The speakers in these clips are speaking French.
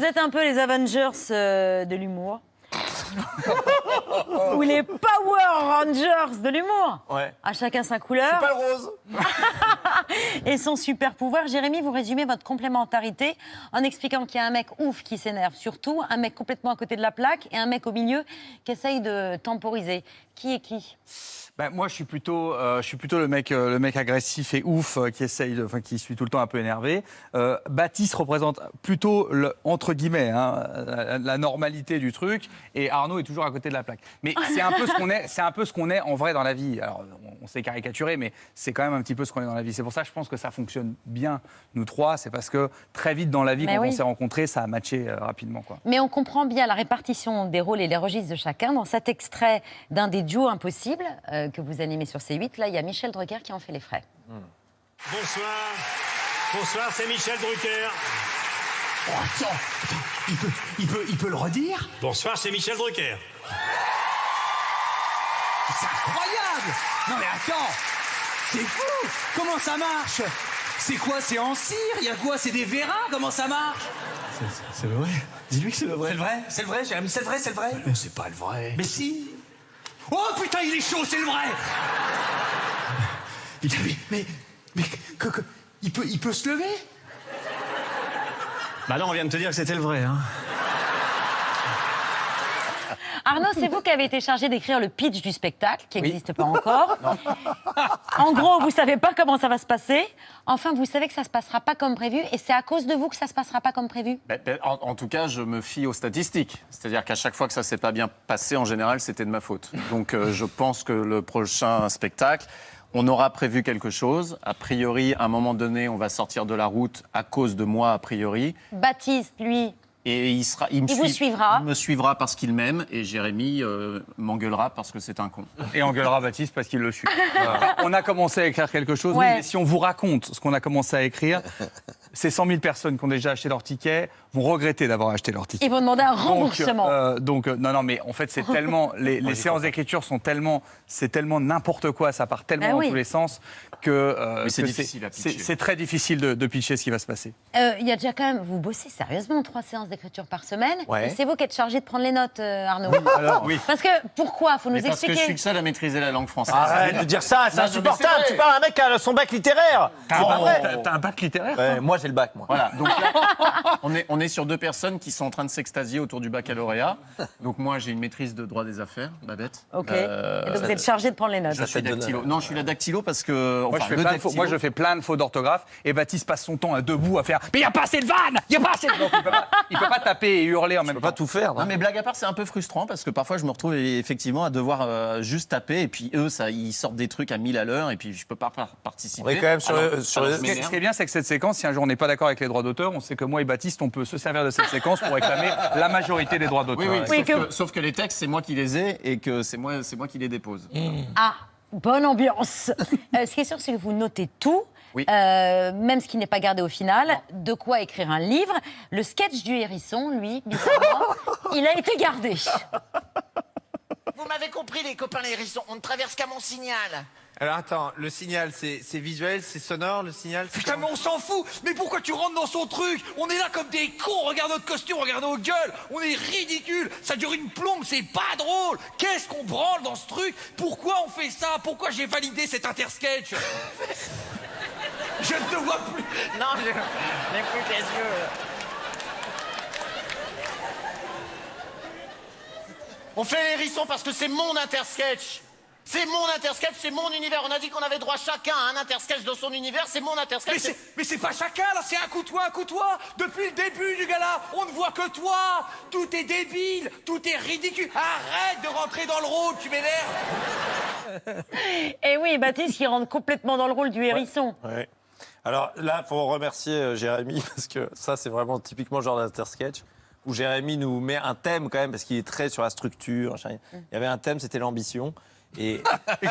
Vous êtes un peu les Avengers de l'humour. Ou les Power Rangers de l'humour. Ouais. À chacun sa couleur. C'est pas le rose. Et son super pouvoir. Jérémy, vous résumez votre complémentarité en expliquant qu'il y a un mec ouf qui s'énerve surtout, un mec complètement à côté de la plaque et un mec au milieu qui essaye de temporiser. Qui est qui ? Ben, moi, je suis plutôt le mec agressif et ouf qui suis tout le temps un peu énervé. Baptiste représente plutôt entre guillemets la normalité du truc, et Arnaud est toujours à côté de la plaque. Mais c'est un peu ce qu'on est en vrai dans la vie. Alors, on s'est caricaturé, mais c'est quand même un petit peu ce qu'on est dans la vie. C'est pour ça que je pense que ça fonctionne bien nous trois. C'est parce que très vite dans la vie, on s'est rencontrés, ça a matché rapidement, quoi. Mais on comprend bien la répartition des rôles et les registres de chacun dans cet extrait d'un des duos impossibles. Que vous animez sur C8. Là, il y a Michel Drucker qui en fait les frais. Bonsoir. Bonsoir, c'est Michel Drucker. Oh, attends, il peut le redire? Bonsoir, c'est Michel Drucker. C'est incroyable! Non mais attends, c'est fou! Comment ça marche? C'est quoi? C'est en cire? Il y a quoi? C'est des vérins? Comment ça marche? C'est le vrai. Dis-lui que c'est le vrai. C'est le vrai? C'est le vrai, Jérémy? C'est le vrai, c'est le vrai? Mais c'est pas le vrai. Mais si! Oh putain, il est chaud, c'est le vrai! Mais il peut se lever? Bah non, on vient de te dire que c'était le vrai, hein. Arnaud, c'est vous qui avez été chargé d'écrire le pitch du spectacle, qui n'existe pas encore. En gros, vous ne savez pas comment ça va se passer. Enfin, vous savez que ça ne se passera pas comme prévu. Et c'est à cause de vous que ça ne se passera pas comme prévu. En tout cas, je me fie aux statistiques. C'est-à-dire qu'à chaque fois que ça ne s'est pas bien passé, en général, c'était de ma faute. Donc, je pense que le prochain spectacle, on aura prévu quelque chose. A priori, à un moment donné, on va sortir de la route à cause de moi, a priori. Baptiste, lui... Et il vous suivra. Il me suivra parce qu'il m'aime, et Jérémy m'engueulera parce que c'est un con. Et engueulera Baptiste parce qu'il le suit. On a commencé à écrire quelque chose, oui, mais si on vous raconte ce qu'on a commencé à écrire, ces 100 000 personnes qui ont déjà acheté leur ticket vont regretter d'avoir acheté leur ticket. Ils vont demander un remboursement. Non, mais en fait, c'est tellement... Les séances d'écriture sont tellement... C'est tellement n'importe quoi, ça part tellement dans tous les sens que... c'est difficile à pitcher. C'est très difficile de pitcher ce qui va se passer. Il y a déjà quand même... Vous bossez sérieusement 3 séances d'écriture par semaine. Ouais. Et c'est vous qui êtes chargé de prendre les notes, Arnaud. Oui. Parce que, pourquoi? Faut nous Parce que expliquer. je suis le seul à maîtriser la langue française. Arrête de dire ça, c'est Non, insupportable. mais c'est Tu parles à un mec qui a son bac littéraire. T'as un bac littéraire? Ouais, moi, j'ai le bac, moi. Voilà, donc là, on est sur 2 personnes qui sont en train de s'extasier autour du baccalauréat. Donc moi, j'ai une maîtrise de droit des affaires, Babette. Ok. Et donc vous êtes chargé de prendre les notes. Je suis dactylo. Non, je suis la dactylo parce que... Moi, je fais plein de fautes d'orthographe, et Baptiste passe son temps à debout à faire « Mais il n'y a pas assez de vannes! Il n'y a pas assez de... » Donc, il peut pas taper et hurler en même Tu peux temps. pas tout faire, Non, non? mais blague à part, c'est un peu frustrant parce que parfois je me retrouve effectivement à devoir juste taper, et puis eux, ils sortent des trucs à 1000 à l'heure, et puis je peux pas participer. On est quand même sur Alors, le- je Ce m'énerve. qui est bien, c'est que cette séquence, si un jour on n'est pas d'accord avec les droits d'auteur, on sait que moi et Baptiste, on peut se servir de cette séquence pour réclamer la majorité des droits d'auteur. Oui, sauf que les textes, c'est moi qui les ai, et que c'est moi qui les dépose. Ah, bonne ambiance. Ce qui est sûr, c'est que vous notez tout. Oui. Même ce qui n'est pas gardé au final, de quoi écrire un livre. Le sketch du hérisson, lui, bizarrement, il a été gardé. Vous m'avez compris, les copains les hérissons, on ne traverse qu'à mon signal. Alors attends, le signal c'est visuel, c'est sonore, le signal c'est... Putain, mais on s'en fout! Mais pourquoi tu rentres dans son truc? On est là comme des cons, regarde notre costume, regarde nos gueules, on est ridicules, ça dure une plombe, c'est pas drôle! Qu'est-ce qu'on branle dans ce truc? Pourquoi on fait ça? Pourquoi j'ai validé cet intersketch? Je ne te vois plus! Non, je n'ai plus que les yeux. On fait les hérissons parce que c'est mon intersketch. C'est mon intersketch, c'est mon univers. On a dit qu'on avait droit chacun à un intersketch dans son univers, c'est mon intersketch. Mais c'est pas chacun, là, c'est un coup de toi, un coup de toi! Depuis le début du gala, on ne voit que toi! Tout est débile, tout est ridicule! Arrête de rentrer dans le rôle, tu m'énerves! Et oui, Baptiste, qui rentre complètement dans le rôle du hérisson. Ouais. Alors là, il faut remercier Jérémy, parce que ça, c'est vraiment typiquement le genre d'intersketch où Jérémy nous met un thème quand même, parce qu'il est très sur la structure. Il y avait un thème, c'était l'ambition. Et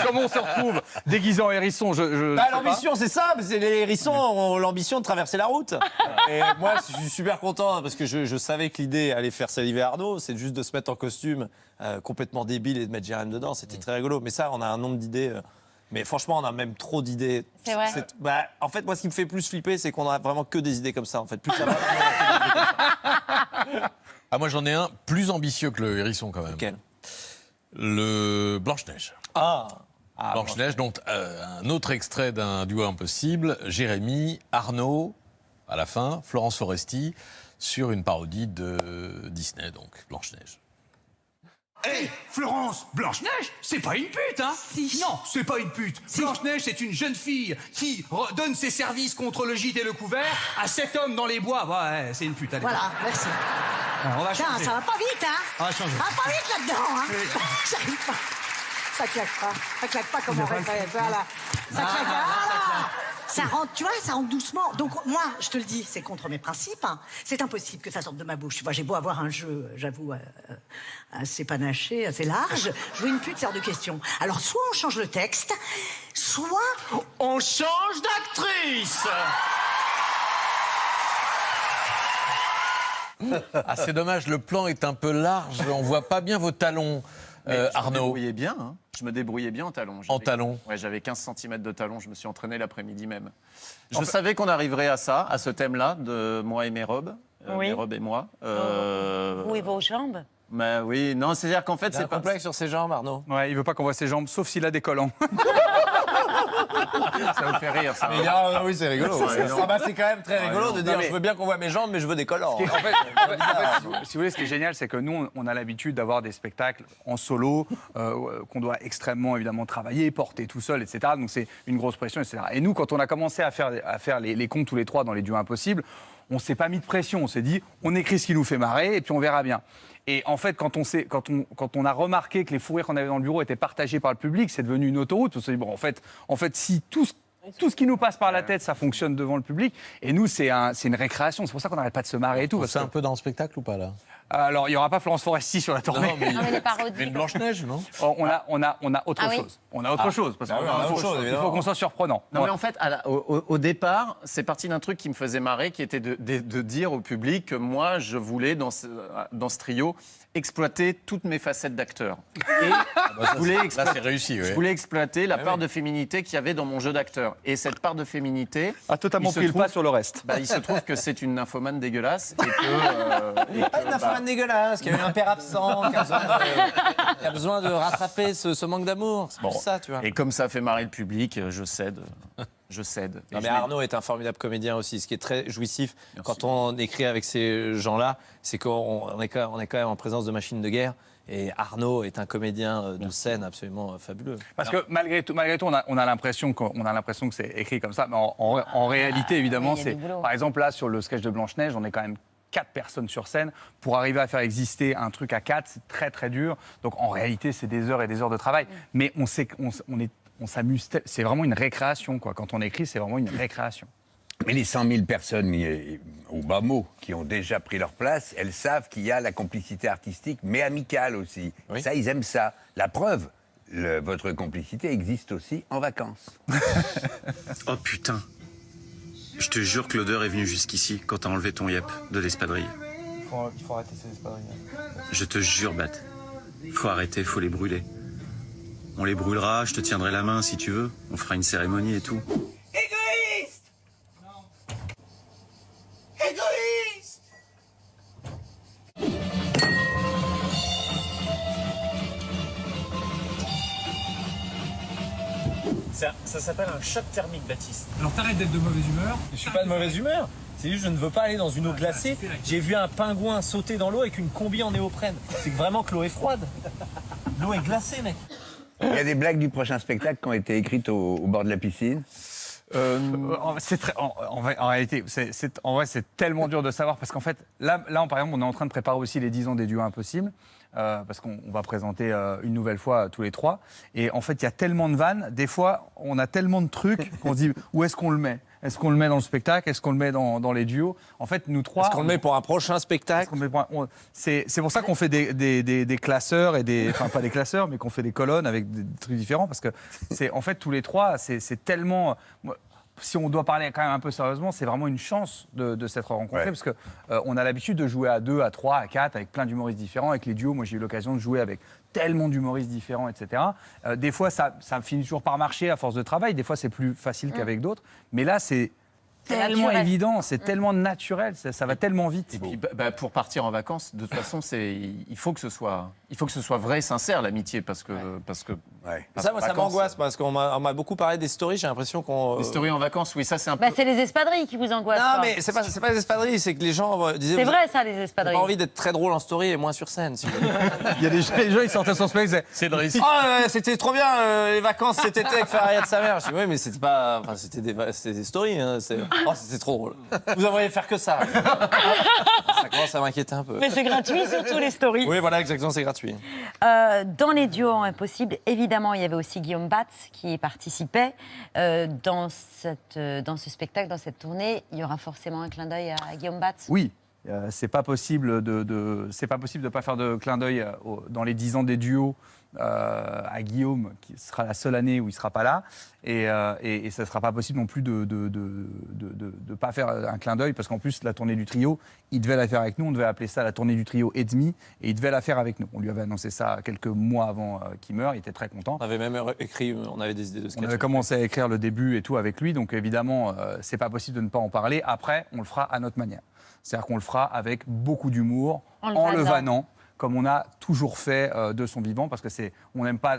comment on se retrouve déguisé en hérisson? l'ambition, c'est ça, c'est les hérissons ont l'ambition de traverser la route. Et moi, je suis super content parce que je savais que l'idée allait faire saliver Arnaud, c'est juste de se mettre en costume complètement débile et de mettre Jérémy dedans. C'était très rigolo. Mais ça, on a un nombre d'idées. Mais franchement, on a même trop d'idées. C'est vrai. Bah, en fait, moi, ce qui me fait plus flipper, c'est qu'on a vraiment que des idées comme ça. En fait, plus ça va. Ah, moi, j'en ai un plus ambitieux que le hérisson, quand même. Quel ? Le Blanche-Neige. Blanche-Neige, donc un autre extrait d'un duo impossible, Jérémy, Arnaud, à la fin, Florence Foresti, sur une parodie de Disney, donc Blanche-Neige. Hé, Florence, Blanche-Neige, c'est pas une pute, hein? Si. Non, c'est pas une pute. Blanche-Neige, c'est une jeune fille qui donne ses services contre le gîte et le couvert à 7 hommes dans les bois. Ouais, c'est une pute, allez. Voilà, merci. Alors, on va Tiens, changer. ça va pas vite, hein? On va changer. Ça va pas vite là-dedans, hein? J'arrive pas. Ça claque pas. Ça claque pas comme on répète. Voilà. Ça claque pas. Voilà. Ça rentre, tu vois, ça rentre doucement. Donc, moi, je te le dis, c'est contre mes principes. Hein. C'est impossible que ça sorte de ma bouche. Tu vois, j'ai beau avoir un jeu, j'avoue, assez panaché, assez large. Jouer une pute, c'est hors de question. Alors, soit on change le texte, soit On change d'actrice. Ah, c'est dommage, le plan est un peu large, on voit pas bien vos talons, Arnaud. Je me débrouillais bien en talons. En talons. Ouais, j'avais 15 cm de talons, je me suis entraîné l'après-midi même. Je savais qu'on arriverait à ça, à ce thème-là, de moi et mes robes. Oui. Mes robes et moi. Où est vos jambes? Mais oui, non, c'est-à-dire qu'en fait, C'est c'est un pas... complexe sur ses jambes, Arnaud. Ouais, il veut pas qu'on voit ses jambes, sauf s'il a des collants. Ça vous fait rire, ça. Oui, c'est rigolo. C'est quand même très rigolo de dire mais- je veux bien qu'on voit mes jambes, mais je veux des collants. En fait, si vous voulez, ce qui est génial, c'est que nous, on a l'habitude d'avoir des spectacles en solo, qu'on doit extrêmement, évidemment, travailler, porter tout seul, etc. Donc, c'est une grosse pression, etc. Et nous, quand on a commencé à faire les comptes tous les trois dans les duos impossibles, on s'est pas mis de pression. On s'est dit, on écrit ce qui nous fait marrer, et puis on verra bien. Et en fait, quand on a remarqué que les fous rires qu'on avait dans le bureau étaient partagés par le public, c'est devenu une autoroute. On s'est dit, bon, en fait, si tout ce qui nous passe par la tête, ça fonctionne devant le public. Et nous, c'est une récréation. C'est pour ça qu'on n'arrête pas de se marrer et tout. C'est un peu dans le spectacle ou pas, là? Alors, il n'y aura pas Florence Foresti sur la tournée. Non, mais, Non, mais les parodies. mais une Blanche-Neige, non? On a autre Ah oui. chose. On a autre chose. Parce Ah oui, on a autre chose, il évidemment. faut qu'on soit surprenant. Non, mais en fait, au départ, c'est parti d'un truc qui me faisait marrer, qui était de dire au public que moi, je voulais, dans ce trio, exploiter toutes mes facettes d'acteur. Et je voulais Là, c'est réussi, oui. Je voulais exploiter la part de féminité qu'il y avait dans mon jeu d'acteur. Et cette part de féminité... A totalement il se pris le trouve- pas sur le reste. il se trouve que c'est une nymphomane dégueulasse et que... Pas une femme dégueulasse, qui a eu un père absent, qui a besoin de rattraper ce manque d'amour. C'est pour ça, tu vois. Et comme ça fait marrer le public, je cède. Je cède. Et Non, je mais mets- Arnaud est un formidable comédien aussi. Ce qui est très jouissif quand on écrit avec ces gens-là, c'est qu'on est quand même en présence de machines de guerre. Et Arnaud est un comédien de scène absolument fabuleux. Parce que malgré tout, on a l'impression que c'est écrit comme ça. Mais en réalité, évidemment, il y a c'est. du boulot. Par exemple, là, sur le sketch de Blanche-Neige, on est quand même 4 personnes sur scène. Pour arriver à faire exister un truc à 4, c'est très, très dur. Donc, en réalité, c'est des heures et des heures de travail. Mais on sait on s'amuse. C'est vraiment une récréation, quoi. Quand on écrit, c'est vraiment une récréation. Mais les 100 000 personnes, au bas mot, qui ont déjà pris leur place, elles savent qu'il y a la complicité artistique, mais amicale aussi. Oui. Ça, ils aiment ça. La preuve, votre complicité existe aussi en vacances. Oh putain. Je te jure que l'odeur est venue jusqu'ici quand t'as enlevé ton yep de l'espadrille. Il faut arrêter ces espadrilles. Je te jure, Bat. Faut arrêter, faut les brûler. On les brûlera, je te tiendrai la main si tu veux. On fera une cérémonie et tout. Égoïste. Égoïste. Ça s'appelle un choc thermique, Baptiste. Alors t'arrêtes d'être de mauvaise humeur. Je suis pas de mauvaise humeur. C'est juste que je ne veux pas aller dans une eau glacée. J'ai vu un pingouin sauter dans l'eau avec une combi en néoprène. C'est que vraiment que l'eau est froide. L'eau est glacée, mec. Il y a des blagues du prochain spectacle qui ont été écrites au bord de la piscine. En réalité, en vrai, c'est tellement dur de savoir parce qu'en fait, là, par exemple, on est en train de préparer aussi les 10 ans des duos impossibles. Parce qu'on va présenter une nouvelle fois tous les trois. Et en fait, il y a tellement de vannes. Des fois, on a tellement de trucs qu'on se dit où est-ce qu'on le met? Est-ce qu'on le met dans le spectacle? Est-ce qu'on le met dans les duos? En fait, nous trois... Est-ce qu'on le met pour un prochain spectacle? C'est pour ça qu'on fait des classeurs et des... Enfin, pas des classeurs, mais qu'on fait des colonnes avec des trucs différents. Parce que, en fait, tous les trois, c'est tellement... si on doit parler quand même un peu sérieusement, c'est vraiment une chance de s'être rencontrés, Ouais. parce que on a l'habitude de jouer à 2, à 3, à 4, avec plein d'humoristes différents, avec les duos. Moi, j'ai eu l'occasion de jouer avec tellement d'humoristes différents, etc. Des fois, ça finit toujours par marcher à force de travail. Des fois, c'est plus facile qu'avec d'autres. Mais là, c'est tellement naturel. évident, c'est tellement naturel, ça va tellement vite. Et puis, pour partir en vacances, de toute façon, il faut que ce soit vrai et sincère, l'amitié, parce que Ouais. Ça, moi, ça m'angoisse parce qu'on m'a beaucoup parlé des stories. J'ai l'impression qu'on. Les stories en vacances, oui, ça c'est un peu. Bah, c'est les espadrilles qui vous angoissent. Non, quoi. mais c'est pas les espadrilles, c'est que les gens disaient. C'est vous vrai, ça, les avez espadrilles. pas envie d'être très drôle en story et moins sur scène. Si vous voulez. Il y a des gens, les gens, ils sortaient son spectacle, C'est le risque. Oh, c'était trop bien les vacances cet été avec Faria de sa mère. Je dis oui, mais c'était pas. Enfin, c'était des stories. Hein, oh, c'était trop drôle. Vous aimeriez faire que ça. Ça commence à m'inquiéter un peu. Mais c'est gratuit, surtout les stories. Oui, voilà, exactement, c'est gratuit. Dans les duos impossibles, évidemment, il y avait aussi Guillaume Batz qui y participait. Dans ce spectacle, dans cette tournée, il y aura forcément un clin d'œil à Guillaume Batz. Oui, c'est pas possible c'est pas possible de pas faire de clin d'œil dans les 10 ans des duos à Guillaume, qui sera la seule année où il sera pas là, et ça sera pas possible non plus de pas faire un clin d'œil, parce qu'en plus la tournée du trio, il devait la faire avec nous, on devait appeler ça la tournée du trio et demi, et il devait la faire avec nous. On lui avait annoncé ça quelques mois avant qu'il meure, il était très content. On avait même écrit, on avait des idées de sketch. On avait commencé à écrire le début et tout avec lui, donc évidemment, c'est pas possible de ne pas en parler. Après, on le fera à notre manière. C'est-à-dire qu'on le fera avec beaucoup d'humour, en le vannant, comme on a toujours fait de son vivant, parce que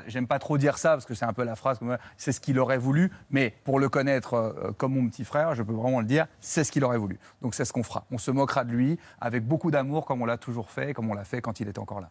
j'aime pas trop dire ça, parce que c'est un peu la phrase, c'est ce qu'il aurait voulu, mais pour le connaître comme mon petit frère, je peux vraiment le dire, c'est ce qu'il aurait voulu. Donc c'est ce qu'on fera. On se moquera de lui avec beaucoup d'amour, comme on l'a toujours fait, et comme on l'a fait quand il était encore là.